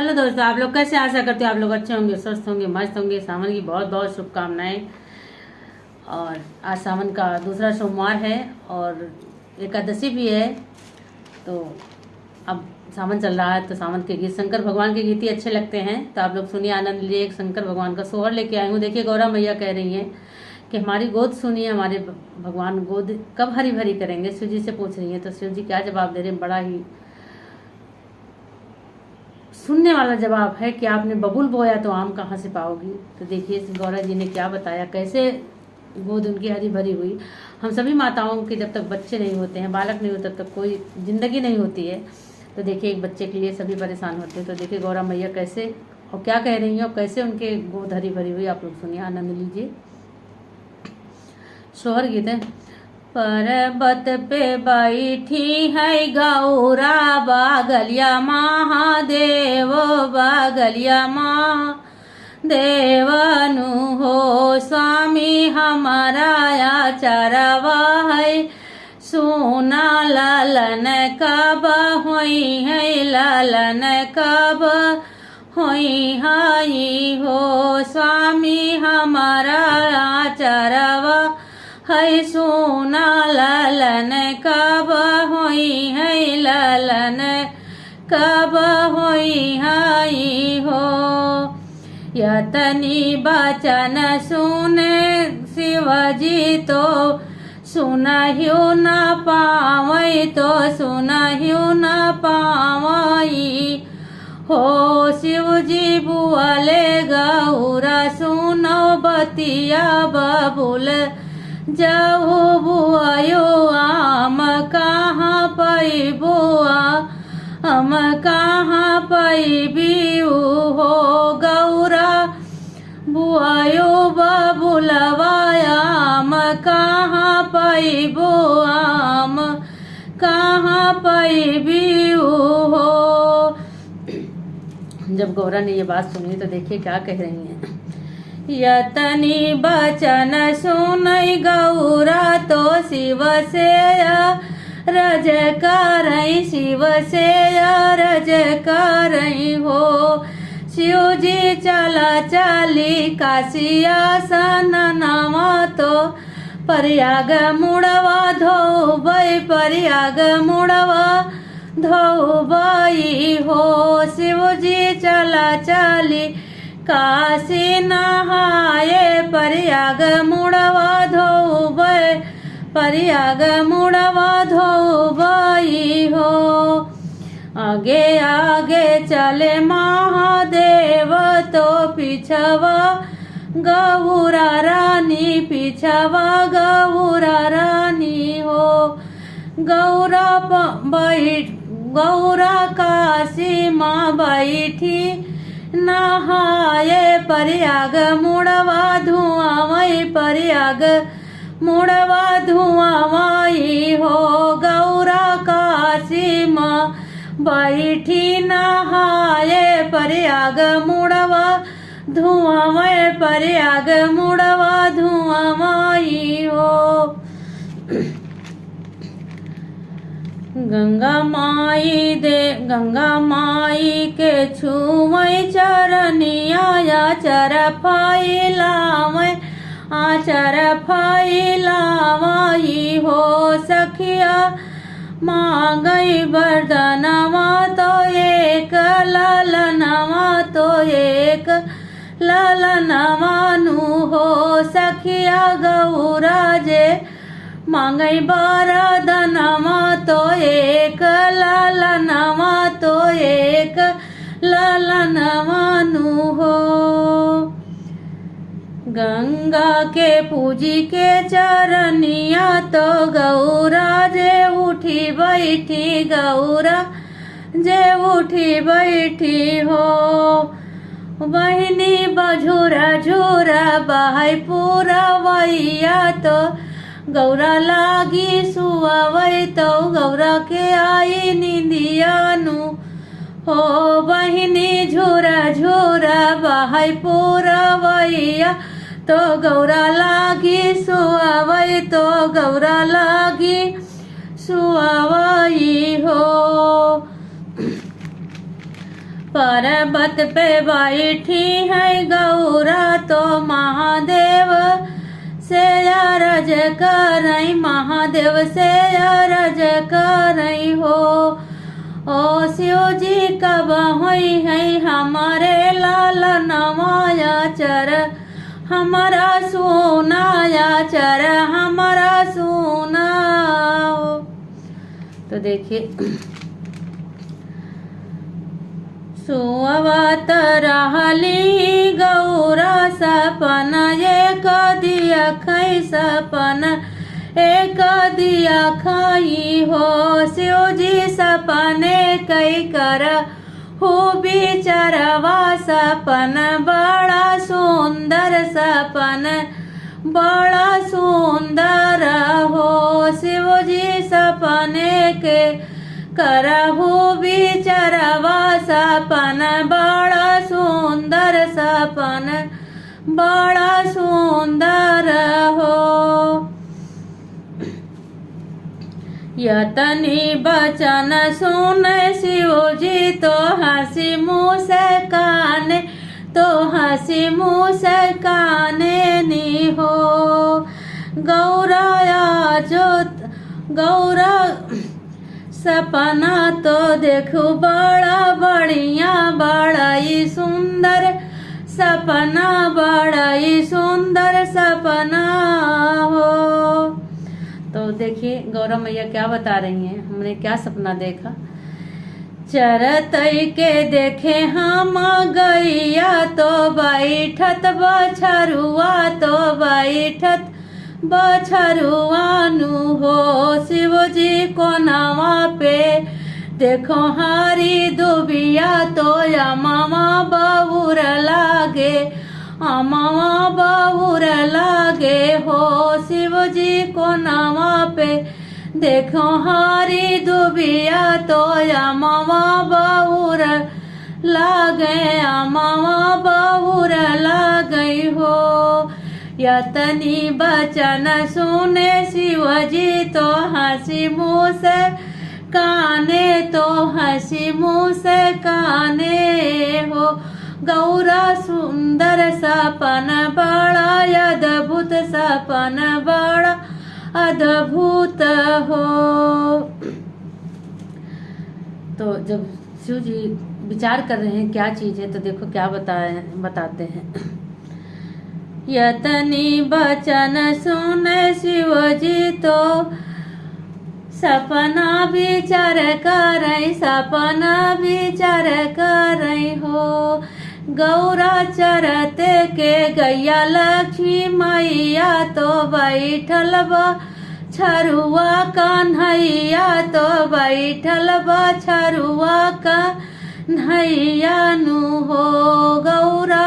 Hello दोस्तों, आप लोग कैसे? आशा करते हो आप लोग अच्छे होंगे, स्वस्थ होंगे, मस्त होंगे। सावन की बहुत बहुत शुभकामनाएं। और आज सावन का दूसरा सोमवार है और एकादशी भी है। तो अब सावन चल रहा है तो सावन के गीत, शंकर भगवान के गीत ही अच्छे लगते हैं। तो आप लोग सुनिए, आनंद लीजिए। एक शंकर भगवान का सोहर लेके आई हूँ। देखिए, गौरा मैया कह रही हैं कि हमारी गोद सुनिए, हमारे भगवान गोद कब हरी भरी करेंगे। शिव जी से पूछ रही हैं। तो शिव जी क्या जवाब दे रहे हैं, बड़ा ही सुनने वाला जवाब है कि आपने बबूल बोया तो आम कहाँ से पाओगी। तो देखिए गौरा जी ने क्या बताया, कैसे गोद उनकी हरी भरी हुई। हम सभी माताओं के जब तक बच्चे नहीं होते हैं, बालक नहीं होता, तब तक कोई जिंदगी नहीं होती है। तो देखिए, एक बच्चे के लिए सभी परेशान होते हैं। तो देखिए गौरा मैया कैसे और क्या कह रही हैं और कैसे उनके गोद हरी भरी हुई। आप लोग सुनिए, आनंद लीजिए। सोहर गीत है। पर्वत पे बैठी है गौरा, बागलिया महादेव, बागलिया महादेवनु हो स्वामी हमारा आचरवा है। सोना लालन कब होई है, लालन कब होई हाई हो स्वामी हमारा आचरवा है। सोना लालन कब होई है, लालन कब होई हाई हो। यतनी बचन सुने शिवजी तो सुनहियो न पावई, तो सुनहियो न पावई हो। शिवजी बुआले गौरा सुनो बतिया बबुल जाओ बुआयो आम कहाँ पई बुआ, हम कहाँ पई बीऊ हो। गौरा बुआयो बबुलवा आम कहाँ पई बुआ, आम कहाँ पई बीऊ हो। जब गौरा ने ये बात सुनी तो देखिए क्या कह रही हैं। यतनी बचन सुनई गौरा तो शिव से रज करई, शिव से रज करई हो। शिव जी चला चली काशिया सननवा, तो प्रयाग मुड़वा धोबई, प्रयाग मुड़वा धोबई हो। शिव जी चला चली काशी नहाए, प्रयाग मुड़वा धोबई, प्रयाग मुड़वा धोबई हो। आगे आगे चले महादेव तो पिछवा गौरा रानी, पिछवा गौरा रानी हो। गौरा गौरा काशी माँ बैठी नहाए, प्रयाग मुड़वा धुआं, प्रयाग मुड़वा धुआं हो। गौरा काशी माँ बैठी नहाए, प्रयाग मुड़वा धुआं, प्रयाग मुड़वा धुआं हो। गंगा माई के छुवई चरनिया, आचर फैलावै, आचर फैलावई हो। सखिया मांगई वरदानवा, तो एक ललनवा, तो एक ललनवा नु हो। सखिया गौरा जे मांगई वरदानवा, तो एक ललनवा, तो एक ललनवा नु हो। गंगा के पूजी के चरनिया, तो गौरा जे उठी बैठी, गौरा जे उठी बैठी हो। बहिनी बझुरा झुरा बहाई पूरा वैया, तो गौरा लागी सुआवई, तो गौरा के आई निंदिया नु हो। बहिनी झुरा झुरा बहाई पूरा वैया, तो गौरा लागी सुआवई, तो गौरा लागी सुआवई हो। पर्वत पे बैठी है गौरा तो महादेव से अरज कर रही, महादेव से अरज कर रही हो। ओ शिव जी कब हुई है हमारे लाल नवाया चर, हमारा सोनाया चर, हमारा सोना। तो देखिए, सुअवत रहली गौरा सपन, एक दिया खई सपन, एक दिया खाई हो। शिव जी सपने कई कर हो बिचरवा सपन, बड़ा सुंदर सपन, बड़ा सुंदर हो। शिव जी सपने के करहु बिचरवा सपन, बड़ा सुंदर सपन, बड़ा सुंदर हो। यतनी बचन सुन शिव जी तो हंसी मुँह से काने, तो हंसी मुँह से काने नी हो। गौराया जो गौरा सपना तो देखो बड़ा बढ़िया, बड़ा ही सुंदर सपना, बड़ा ही सुंदर सपना हो। तो देखिए गौरा मैया क्या बता रही हैं, हमने क्या सपना देखा। चरतई के देखे हम गैया तो बैठत बछरुआ, तो बैठत बछरुआनु हो। शिव जी को नवा पे देखो हारी दुबिया, तो अमावा बहुर लागे, अमावा बहुर लागे हो। शिव जी को नवा पे देखो हारी दुबिया, तो अमावा बहुर लागे, अमावा बहुर लागे हो। यतनी बचन सुने शिव जी तो हंसी मुँह से काने, तो हंसी मुँह से काने हो। गौरा सुंदर सपन, बड़ा अद्भुत सपन, बड़ा अद्भुत हो। तो जब शिव जी विचार कर रहे हैं क्या चीज़ है, तो देखो क्या बताते हैं। यतनी बचन सुन शिव जी तो सपना विचार कर, सपना विचार कर हो। गौरा चरते के गैया लक्ष्मी मैया, तो बैठल बछरुआ कन्हैया, तो बैठल बछरुआ कन्हैया नु हो। गौरा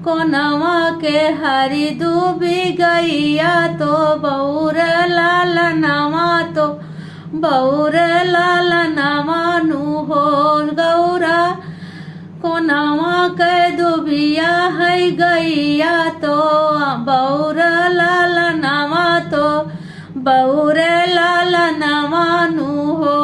कोनवा के हरी दूबी गैया, तो बौर लाल नवा, तो बौर लाल नवा नु हो। गौरा कोनवा के दुबिया है गैया, तो बौर लाल नवा, तो बौर लाल नवा नु हो।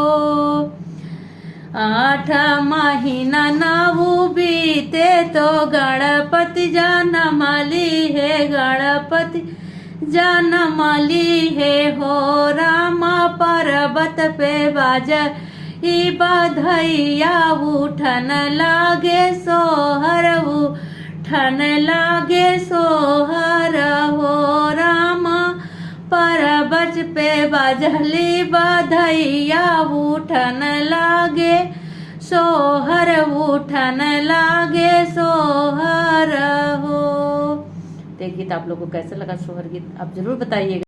8 महीना नवु बीते तो गणपति जनमली है, गणपति जनमली है हो। रामा पर्वत पे बाज ई बधैया, उठन लागे सोहर, उठन लागे सोहर हो। रामा पर्वत पे बजली बधैया, उठन लागे सोहर, उठन लागे सोहर हो। देखिए तो आप लोगों को कैसा लगा सोहर गीत, आप जरूर बताइएगा।